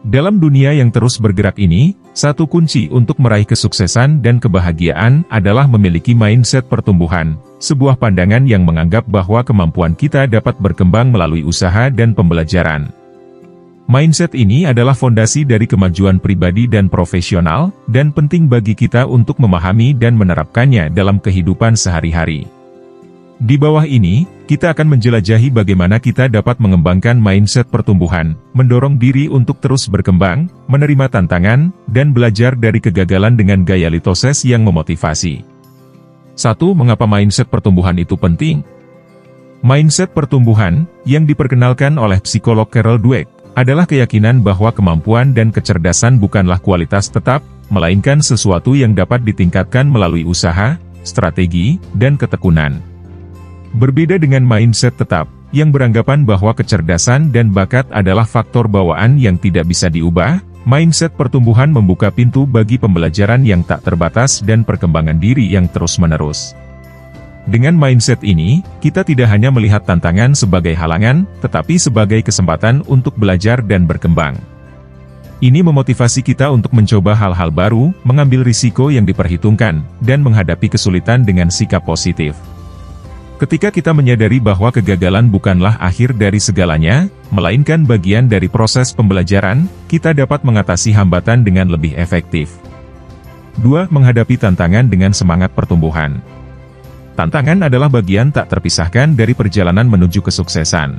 Dalam dunia yang terus bergerak ini, satu kunci untuk meraih kesuksesan dan kebahagiaan adalah memiliki mindset pertumbuhan, sebuah pandangan yang menganggap bahwa kemampuan kita dapat berkembang melalui usaha dan pembelajaran. Mindset ini adalah fondasi dari kemajuan pribadi dan profesional, dan penting bagi kita untuk memahami dan menerapkannya dalam kehidupan sehari-hari. Di bawah ini, kita akan menjelajahi bagaimana kita dapat mengembangkan mindset pertumbuhan, mendorong diri untuk terus berkembang, menerima tantangan, dan belajar dari kegagalan dengan gaya litoses yang memotivasi. 1. Mengapa mindset pertumbuhan itu penting? Mindset pertumbuhan, yang diperkenalkan oleh psikolog Carol Dweck, adalah keyakinan bahwa kemampuan dan kecerdasan bukanlah kualitas tetap, melainkan sesuatu yang dapat ditingkatkan melalui usaha, strategi, dan ketekunan. Berbeda dengan mindset tetap, yang beranggapan bahwa kecerdasan dan bakat adalah faktor bawaan yang tidak bisa diubah, mindset pertumbuhan membuka pintu bagi pembelajaran yang tak terbatas dan perkembangan diri yang terus-menerus. Dengan mindset ini, kita tidak hanya melihat tantangan sebagai halangan, tetapi sebagai kesempatan untuk belajar dan berkembang. Ini memotivasi kita untuk mencoba hal-hal baru, mengambil risiko yang diperhitungkan, dan menghadapi kesulitan dengan sikap positif. Ketika kita menyadari bahwa kegagalan bukanlah akhir dari segalanya, melainkan bagian dari proses pembelajaran, kita dapat mengatasi hambatan dengan lebih efektif. 2. Menghadapi tantangan dengan semangat pertumbuhan. Tantangan adalah bagian tak terpisahkan dari perjalanan menuju kesuksesan.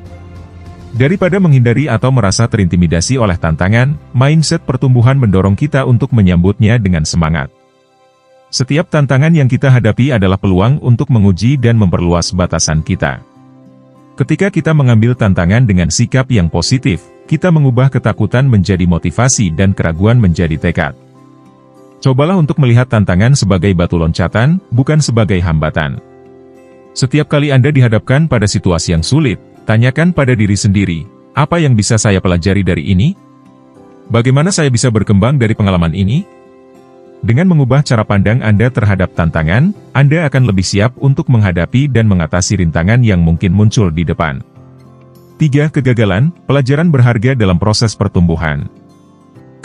Daripada menghindari atau merasa terintimidasi oleh tantangan, mindset pertumbuhan mendorong kita untuk menyambutnya dengan semangat. Setiap tantangan yang kita hadapi adalah peluang untuk menguji dan memperluas batasan kita. Ketika kita mengambil tantangan dengan sikap yang positif, kita mengubah ketakutan menjadi motivasi dan keraguan menjadi tekad. Cobalah untuk melihat tantangan sebagai batu loncatan, bukan sebagai hambatan. Setiap kali Anda dihadapkan pada situasi yang sulit, tanyakan pada diri sendiri, apa yang bisa saya pelajari dari ini? Bagaimana saya bisa berkembang dari pengalaman ini? Dengan mengubah cara pandang Anda terhadap tantangan, Anda akan lebih siap untuk menghadapi dan mengatasi rintangan yang mungkin muncul di depan. 3. Kegagalan, pelajaran berharga dalam proses pertumbuhan.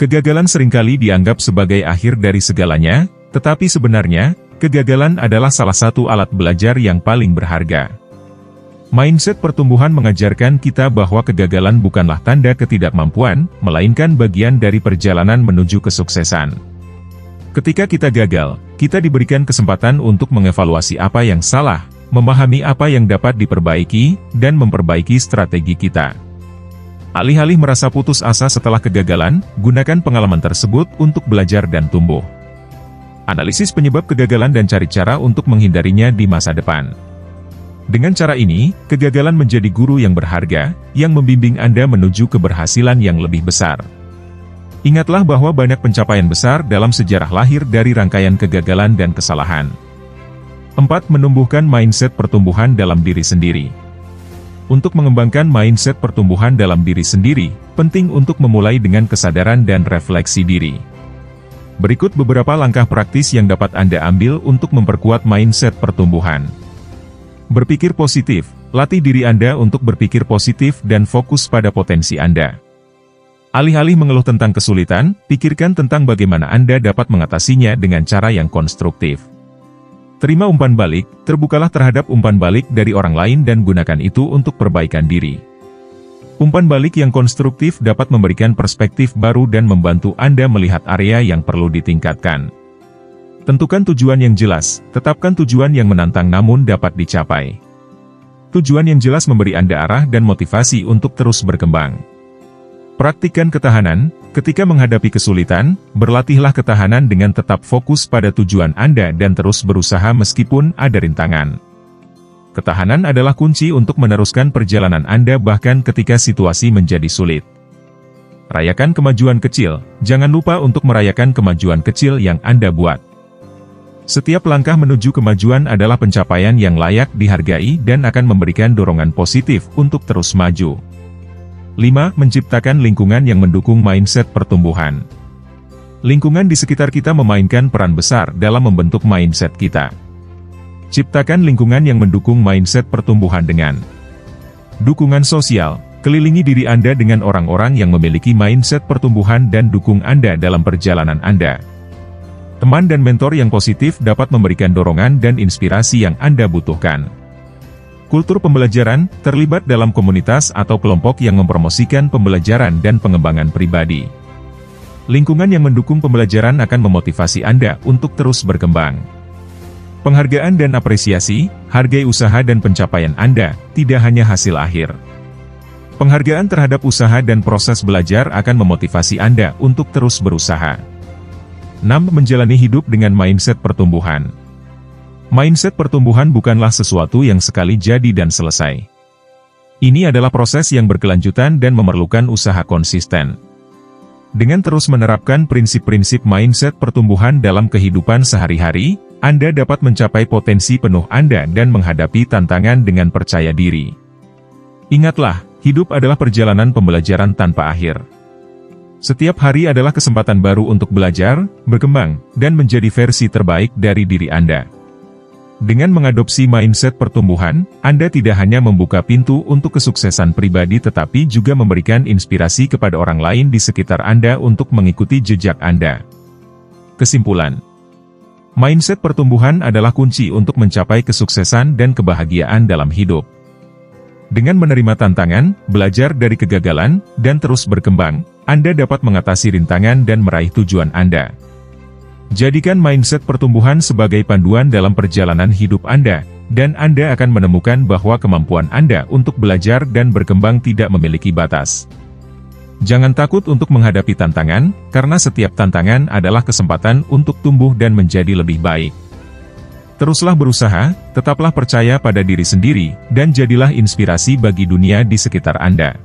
Kegagalan seringkali dianggap sebagai akhir dari segalanya, tetapi sebenarnya, kegagalan adalah salah satu alat belajar yang paling berharga. Mindset pertumbuhan mengajarkan kita bahwa kegagalan bukanlah tanda ketidakmampuan, melainkan bagian dari perjalanan menuju kesuksesan. Ketika kita gagal, kita diberikan kesempatan untuk mengevaluasi apa yang salah, memahami apa yang dapat diperbaiki, dan memperbaiki strategi kita. Alih-alih merasa putus asa setelah kegagalan, gunakan pengalaman tersebut untuk belajar dan tumbuh. Analisis penyebab kegagalan dan cari cara untuk menghindarinya di masa depan. Dengan cara ini, kegagalan menjadi guru yang berharga, yang membimbing Anda menuju keberhasilan yang lebih besar. Ingatlah bahwa banyak pencapaian besar dalam sejarah lahir dari rangkaian kegagalan dan kesalahan. 4. Menumbuhkan mindset pertumbuhan dalam diri sendiri. Untuk mengembangkan mindset pertumbuhan dalam diri sendiri, penting untuk memulai dengan kesadaran dan refleksi diri. Berikut beberapa langkah praktis yang dapat Anda ambil untuk memperkuat mindset pertumbuhan. Berpikir positif, latih diri Anda untuk berpikir positif dan fokus pada potensi Anda. Alih-alih mengeluh tentang kesulitan, pikirkan tentang bagaimana Anda dapat mengatasinya dengan cara yang konstruktif. Terima umpan balik, terbukalah terhadap umpan balik dari orang lain dan gunakan itu untuk perbaikan diri. Umpan balik yang konstruktif dapat memberikan perspektif baru dan membantu Anda melihat area yang perlu ditingkatkan. Tentukan tujuan yang jelas, tetapkan tujuan yang menantang namun dapat dicapai. Tujuan yang jelas memberi Anda arah dan motivasi untuk terus berkembang. Praktikkan ketahanan, ketika menghadapi kesulitan, berlatihlah ketahanan dengan tetap fokus pada tujuan Anda dan terus berusaha meskipun ada rintangan. Ketahanan adalah kunci untuk meneruskan perjalanan Anda bahkan ketika situasi menjadi sulit. Rayakan kemajuan kecil, jangan lupa untuk merayakan kemajuan kecil yang Anda buat. Setiap langkah menuju kemajuan adalah pencapaian yang layak dihargai dan akan memberikan dorongan positif untuk terus maju. 5. Menciptakan lingkungan yang mendukung mindset pertumbuhan. Lingkungan di sekitar kita memainkan peran besar dalam membentuk mindset kita. Ciptakan lingkungan yang mendukung mindset pertumbuhan dengan dukungan sosial. Kelilingi diri Anda dengan orang-orang yang memiliki mindset pertumbuhan dan dukung Anda dalam perjalanan Anda. Teman dan mentor yang positif dapat memberikan dorongan dan inspirasi yang Anda butuhkan. Kultur pembelajaran, terlibat dalam komunitas atau kelompok yang mempromosikan pembelajaran dan pengembangan pribadi. Lingkungan yang mendukung pembelajaran akan memotivasi Anda untuk terus berkembang. Penghargaan dan apresiasi, hargai usaha dan pencapaian Anda, tidak hanya hasil akhir. Penghargaan terhadap usaha dan proses belajar akan memotivasi Anda untuk terus berusaha. 6. Menjalani hidup dengan mindset pertumbuhan. Mindset pertumbuhan bukanlah sesuatu yang sekali jadi dan selesai. Ini adalah proses yang berkelanjutan dan memerlukan usaha konsisten. Dengan terus menerapkan prinsip-prinsip mindset pertumbuhan dalam kehidupan sehari-hari, Anda dapat mencapai potensi penuh Anda dan menghadapi tantangan dengan percaya diri. Ingatlah, hidup adalah perjalanan pembelajaran tanpa akhir. Setiap hari adalah kesempatan baru untuk belajar, berkembang, dan menjadi versi terbaik dari diri Anda. Dengan mengadopsi mindset pertumbuhan, Anda tidak hanya membuka pintu untuk kesuksesan pribadi tetapi juga memberikan inspirasi kepada orang lain di sekitar Anda untuk mengikuti jejak Anda. Kesimpulan: mindset pertumbuhan adalah kunci untuk mencapai kesuksesan dan kebahagiaan dalam hidup. Dengan menerima tantangan, belajar dari kegagalan, dan terus berkembang, Anda dapat mengatasi rintangan dan meraih tujuan Anda. Jadikan mindset pertumbuhan sebagai panduan dalam perjalanan hidup Anda, dan Anda akan menemukan bahwa kemampuan Anda untuk belajar dan berkembang tidak memiliki batas. Jangan takut untuk menghadapi tantangan, karena setiap tantangan adalah kesempatan untuk tumbuh dan menjadi lebih baik. Teruslah berusaha, tetaplah percaya pada diri sendiri, dan jadilah inspirasi bagi dunia di sekitar Anda.